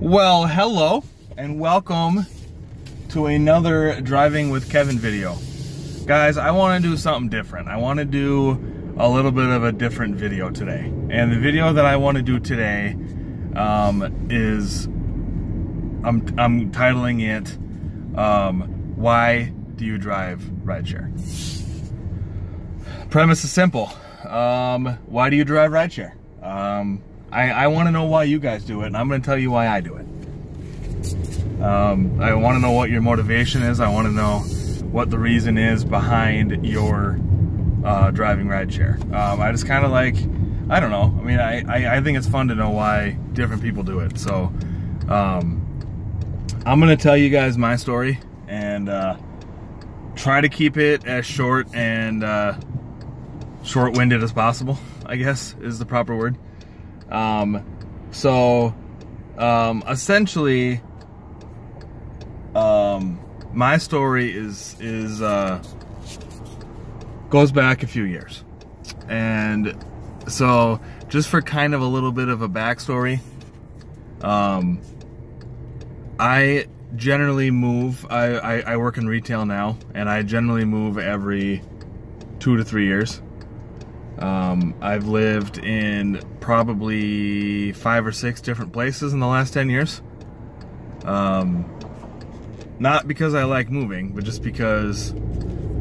Well, hello and welcome to another Driving with Kevin video. Guys, I want to do something different. I want to do a little bit of a different video today. And the video that I want to do today is, I'm titling it, Why Do You Drive Rideshare? Premise is simple. Why do you drive rideshare? I want to know why you guys do it, and I'm going to tell you why I do it. I want to know what your motivation is. I want to know what the reason is behind your driving rideshare. I just kind of like, I don't know. I mean, I think it's fun to know why different people do it. So I'm going to tell you guys my story and try to keep it as short and short-winded as possible, I guess is the proper word. Essentially, my story goes back a few years. And so just for kind of a little bit of a backstory, I generally move, I work in retail now, and I generally move every 2 to 3 years. I've lived in probably 5 or 6 different places in the last 10 years. Not because I like moving, but just because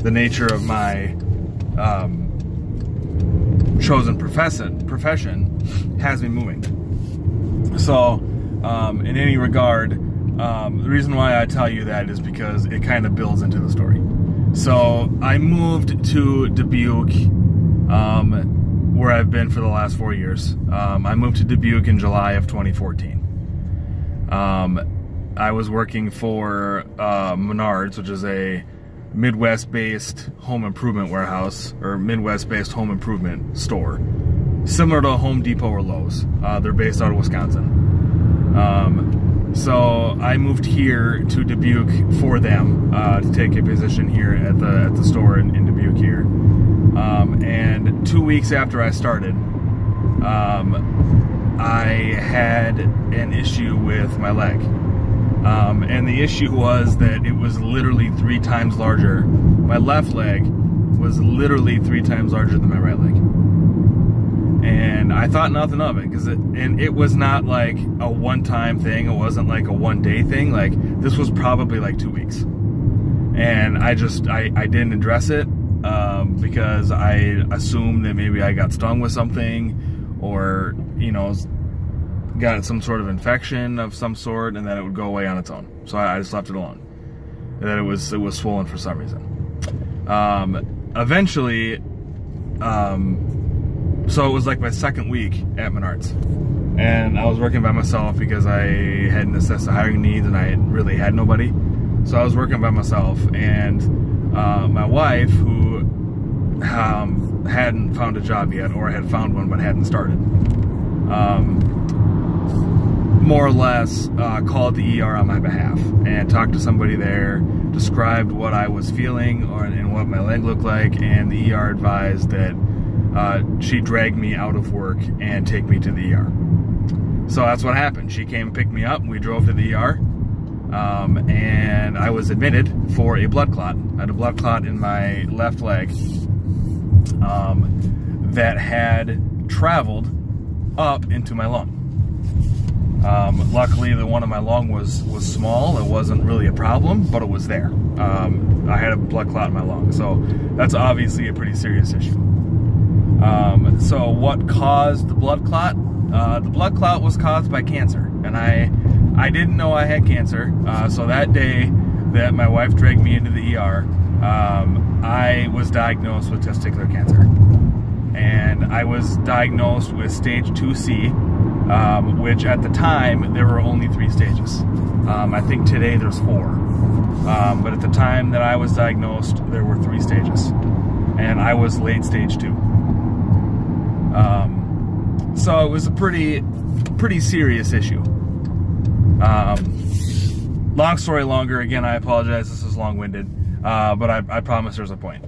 the nature of my chosen profession has me moving. So, in any regard, the reason why I tell you that is because it kind of builds into the story. So, I moved to Dubuque, where I've been for the last 4 years. I moved to Dubuque in July of 2014. I was working for Menards, which is a Midwest-based home improvement warehouse, or Midwest-based home improvement store, similar to Home Depot or Lowe's. They're based out of Wisconsin. So I moved here to Dubuque for them to take a position here at the store in Dubuque here. And 2 weeks after I started, I had an issue with my leg. And the issue was that it was literally 3 times larger. My left leg was literally 3 times larger than my right leg. And I thought nothing of it, and it was not like a one-time thing. It wasn't like a one-day thing. Like, this was probably like 2 weeks. And I didn't address it because I assumed that maybe I got stung with something, or, you know, got some sort of infection of some sort, and that it would go away on its own. So I just left it alone. And that it was swollen for some reason. Eventually, so it was like my second week at Menards, and I was working by myself because I hadn't assessed the hiring needs and I really had nobody. So I was working by myself, and my wife, who hadn't found a job yet, or had found one but hadn't started, more or less called the ER on my behalf and talked to somebody there, described what I was feeling and what my leg looked like, and the ER advised that she'd drag me out of work and take me to the ER. So that's what happened. She came and picked me up, and we drove to the ER, and I was admitted for a blood clot. I had a blood clot in my left leg that had traveled up into my lung. Luckily, the one in my lung was small. It wasn't really a problem, but it was there. I had a blood clot in my lung, so that's obviously a pretty serious issue. So what caused the blood clot? The blood clot was caused by cancer, and I didn't know I had cancer. So that day that my wife dragged me into the ER, I was diagnosed with testicular cancer. And I was diagnosed with stage 2C, which at the time, there were only 3 stages. I think today there's 4. But at the time that I was diagnosed, there were 3 stages. And I was late stage 2. So it was a pretty serious issue. Long story longer, again, I apologize, this is long-winded, but I promise there's a point.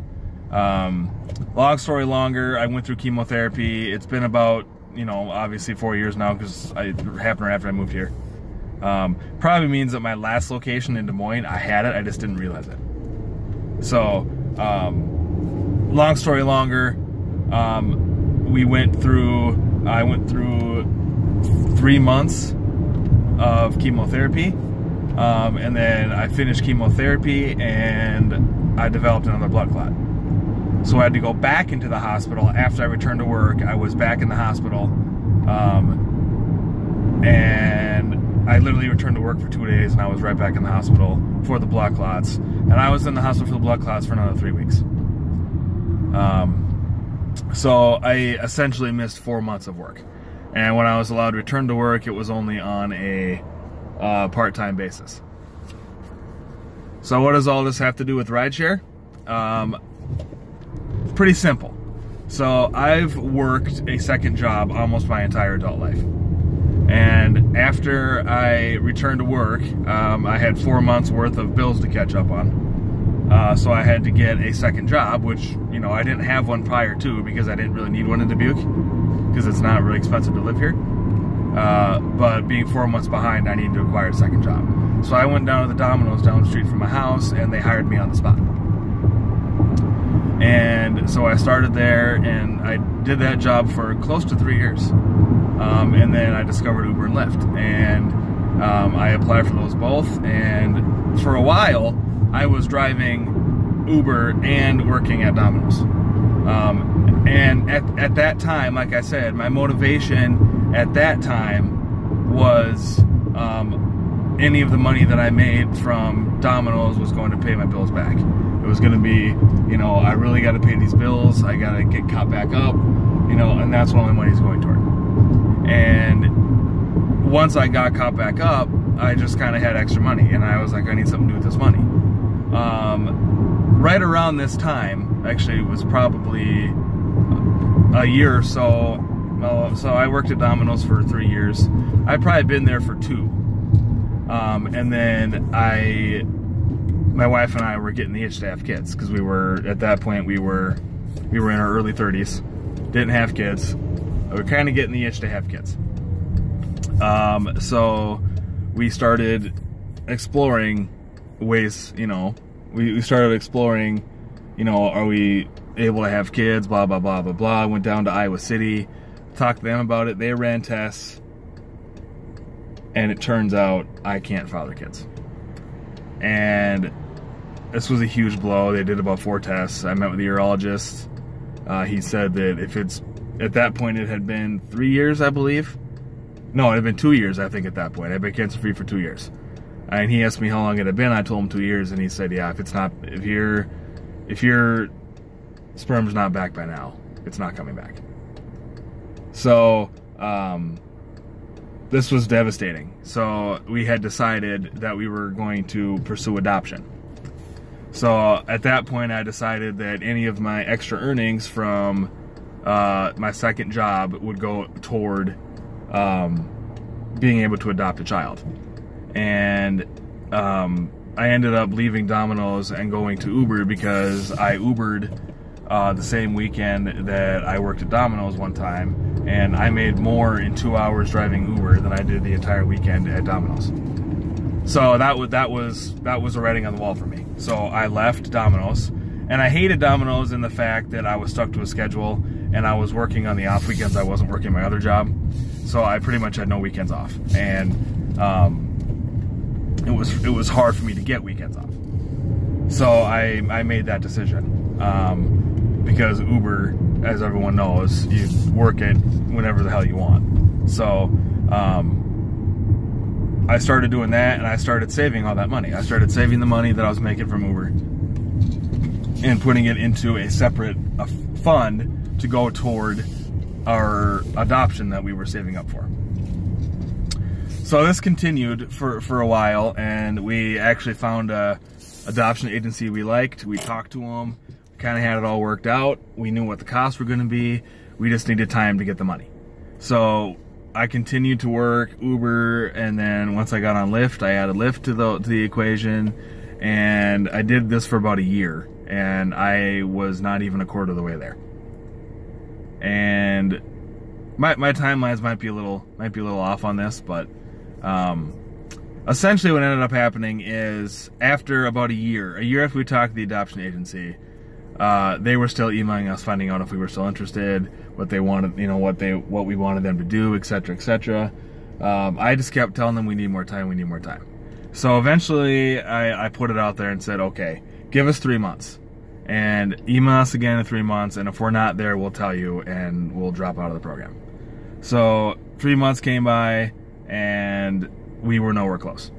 Long story longer, I went through chemotherapy. It's been about, you know, obviously 4 years now, because it happened right after I moved here. Probably means that my last location in Des Moines, I had it, I just didn't realize it. So, long story longer, I went through 3 months of chemotherapy, and then I finished chemotherapy and I developed another blood clot. So I had to go back into the hospital after I returned to work. I was back in the hospital, and I literally returned to work for 2 days and I was right back in the hospital for the blood clots. And I was in the hospital for the blood clots for another 3 weeks. So I essentially missed 4 months of work. And when I was allowed to return to work, it was only on a part-time basis. So what does all this have to do with rideshare? Pretty simple. So I've worked a second job almost my entire adult life. And after I returned to work, I had 4 months worth of bills to catch up on. So I had to get a second job, which, you know, I didn't have one prior to because I didn't really need one in Dubuque because it's not really expensive to live here. But being 4 months behind, I needed to acquire a second job. So I went down to the Domino's down the street from my house and they hired me on the spot. And so I started there and I did that job for close to 3 years. And then I discovered Uber and Lyft, and I applied for those both, and for a while I was driving Uber and working at Domino's. And at that time, like I said, my motivation at that time was any of the money that I made from Domino's was going to pay my bills back. It was going to be, you know, I really got to pay these bills, I got to get caught back up, you know, and that's what my money's going toward. And once I got caught back up, I just kind of had extra money, and I was like, I need something to do with this money. Right around this time, actually it was probably a year or so, so I worked at Domino's for 3 years. I'd probably been there for 2. And then my wife and I were getting the itch to have kids, because we were, at that point, we were in our early 30s, didn't have kids. We were kind of getting the itch to have kids. So we started exploring ways, you know, we started exploring, you know, are we able to have kids, blah, blah, blah, blah, blah. I went down to Iowa City, talked to them about it. They ran tests, and it turns out I can't father kids. And this was a huge blow. They did about 4 tests. I met with the urologist. He said that if it's, at that point it had been 3 years, I believe. No, it had been 2 years, I think, at that point. I'd been cancer-free for 2 years. And he asked me how long it had been. I told him 2 years, and he said, yeah, if your sperm's not back by now, it's not coming back. So, this was devastating. So we had decided that we were going to pursue adoption. So at that point, I decided that any of my extra earnings from my second job would go toward being able to adopt a child. And I ended up leaving Domino's and going to Uber because I Ubered the same weekend that I worked at Domino's one time, and I made more in 2 hours driving Uber than I did the entire weekend at Domino's. So that was a writing on the wall for me. So I left Domino's, and I hated Domino's in the fact that I was stuck to a schedule, and I was working on the off weekends. I wasn't working my other job, so I pretty much had no weekends off, and it was hard for me to get weekends off. So I made that decision. Because Uber, as everyone knows, you work it whenever the hell you want. So I started doing that, and I started saving all that money. I started saving the money that I was making from Uber and putting it into a separate fund to go toward our adoption that we were saving up for. So this continued for a while, and we actually found a adoption agency we liked. We talked to them. Kind of had it all worked out. We knew what the costs were going to be. We just needed time to get the money. So I continued to work Uber, and then once I got on Lyft, I added Lyft to the equation, and I did this for about a year, and I was not even a quarter of the way there. And my timelines might be a little off on this, but essentially what ended up happening is after about a year after we talked to the adoption agency, they were still emailing us, finding out if we were still interested, what they wanted, you know, what we wanted them to do, etc., etc. I just kept telling them we need more time, we need more time. So eventually I put it out there and said, okay, give us 3 months and email us again in 3 months, and if we're not there, we'll tell you and we'll drop out of the program. So 3 months came by and we were nowhere close.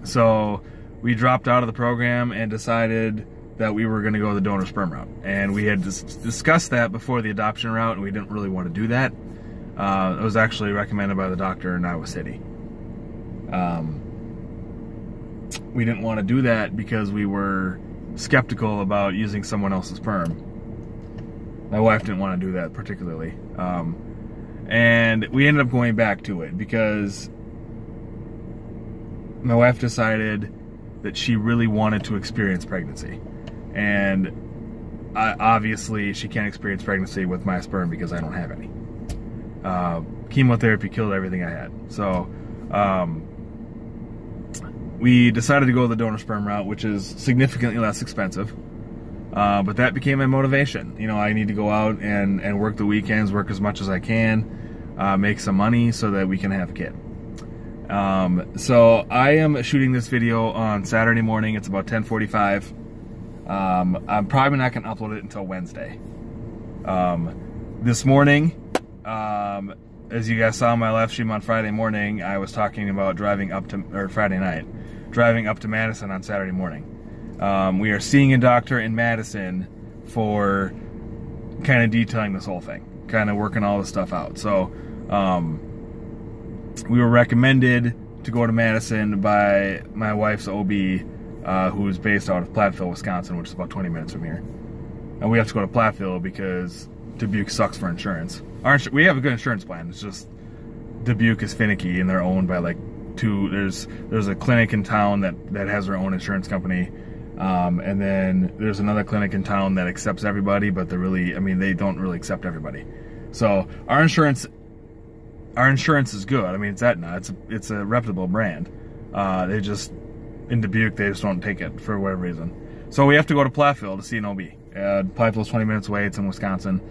So we dropped out of the program and decided that we were going to go the donor sperm route. And we had discussed that before the adoption route, and we didn't really want to do that. It was actually recommended by the doctor in Iowa City. We didn't want to do that because we were skeptical about using someone else's sperm. My wife didn't want to do that particularly. And we ended up going back to it because my wife decided that she really wanted to experience pregnancy. And obviously she can't experience pregnancy with my sperm because I don't have any. Chemotherapy killed everything I had. So we decided to go the donor sperm route, which is significantly less expensive. But that became my motivation. You know, I need to go out and work the weekends, work as much as I can, make some money so that we can have a kid. So I am shooting this video on Saturday morning. It's about 10:45. I'm probably not going to upload it until Wednesday. This morning, as you guys saw in my live stream on Friday morning, I was talking about driving up to, or Friday night, driving up to Madison on Saturday morning. We are seeing a doctor in Madison for kind of detailing this whole thing, kind of working all this stuff out. So, we were recommended to go to Madison by my wife's OB, who is based out of Platteville, Wisconsin, which is about 20 minutes from here. And we have to go to Platteville because Dubuque sucks for insurance. We have a good insurance plan. It's just Dubuque is finicky, and they're owned by like there's a clinic in town that has their own insurance company, and then there's another clinic in town that accepts everybody, but they don't really accept everybody. So our insurance is good. I mean, it's Aetna. It's a reputable brand. They just, in Dubuque, they just don't take it for whatever reason. So we have to go to Platteville to see an OB. Platteville's 20 minutes away. It's in Wisconsin.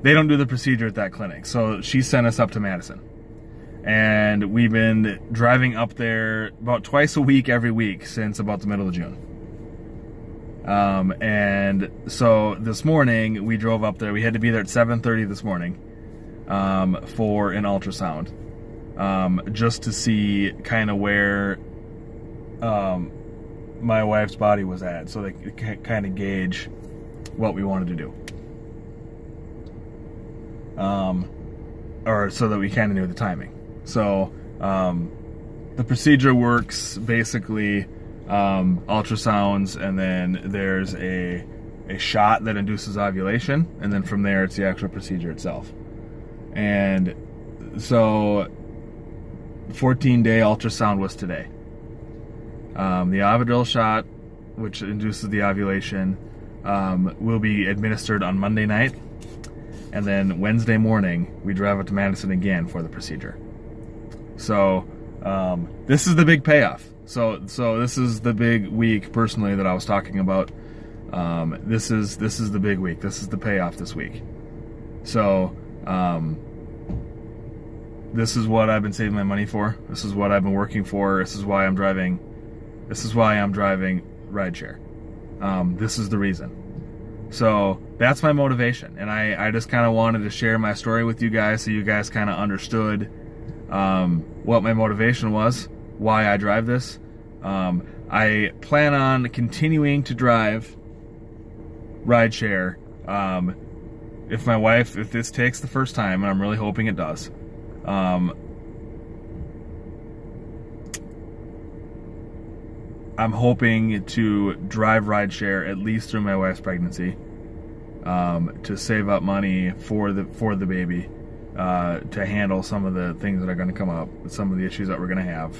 They don't do the procedure at that clinic. So she sent us up to Madison. And we've been driving up there about twice a week, every week, since about the middle of June. And so this morning, we drove up there. We had to be there at 7:30 this morning. For an ultrasound, just to see kind of where my wife's body was at, so they could kind of gauge what we wanted to do, or so that we kind of knew the timing. So the procedure works basically ultrasounds, and then there's a shot that induces ovulation, and then from there it's the actual procedure itself. And so 14-day ultrasound was today. The Ovidrel shot, which induces the ovulation, will be administered on Monday night, and then Wednesday morning we drive up to Madison again for the procedure. So this is the big payoff. So this is the big week personally that I was talking about. This is the big week. This is the payoff this week. So this is what I've been saving my money for. This is what I've been working for. This is why I'm driving Rideshare. This is the reason. So that's my motivation, and I just kind of wanted to share my story with you guys so you guys kind of understood what my motivation was, why I drive this. I plan on continuing to drive Rideshare. If this takes the first time, and I'm really hoping it does, I'm hoping to drive Rideshare at least through my wife's pregnancy, to save up money for the baby, to handle some of the things that are going to come up, some of the issues that we're going to have.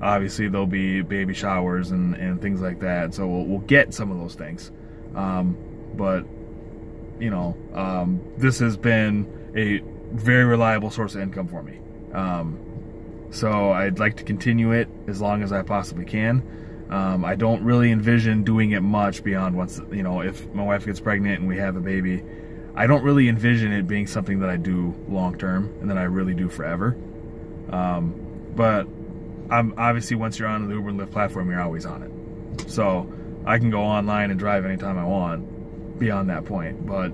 Obviously, there'll be baby showers and things like that, so we'll get some of those things. But you know, this has been a very reliable source of income for me. So I'd like to continue it as long as I possibly can. I don't really envision doing it much beyond once, you know, if my wife gets pregnant and we have a baby. I don't really envision it being something that I do long term and that I really do forever. But obviously once you're on the Uber and Lyft platform, you're always on it. So I can go online and drive anytime I want beyond that point. But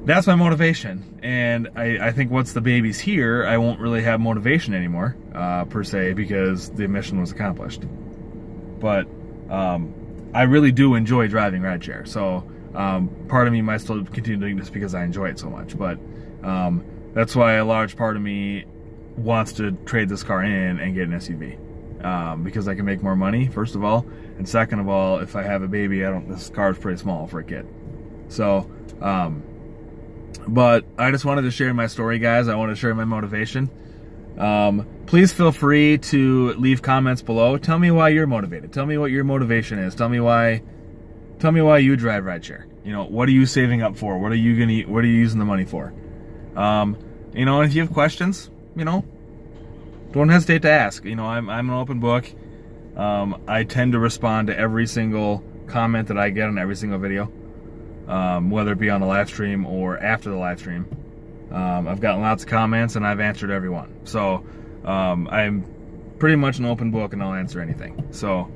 that's my motivation. And I think once the baby's here, I won't really have motivation anymore, per se, because the mission was accomplished. But I really do enjoy driving rideshare. So part of me might still continue doing this because I enjoy it so much. But that's why a large part of me wants to trade this car in and get an SUV. Because I can make more money, first of all. And second of all, if I have a baby, this car is pretty small for a kid. So, but I just wanted to share my story, guys. I want to share my motivation. Please feel free to leave comments below. Tell me why you're motivated. Tell me what your motivation is. Tell me why you drive rideshare. You know, what are you saving up for? What are you using the money for? You know, and if you have questions, you know, don't hesitate to ask. You know, I'm an open book. I tend to respond to every single comment that I get on every single video, whether it be on the live stream or after the live stream. I've gotten lots of comments and I've answered every one. So I'm pretty much an open book and I'll answer anything. So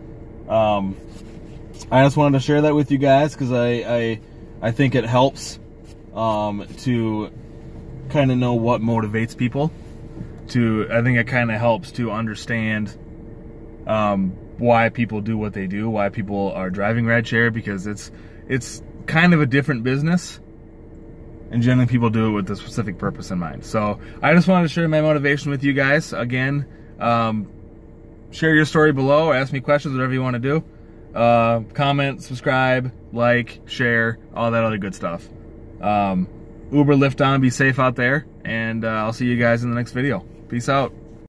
I just wanted to share that with you guys because I think it helps to kind of know what motivates people. I think it kind of helps to understand why people do what they do, why people are driving rideshare, because it's kind of a different business, and generally people do it with a specific purpose in mind. So I just wanted to share my motivation with you guys. Again, share your story below, ask me questions, whatever you want to do. Comment, subscribe, like, share, all that other good stuff. Uber, Lyft on, be safe out there, and I'll see you guys in the next video. Peace out.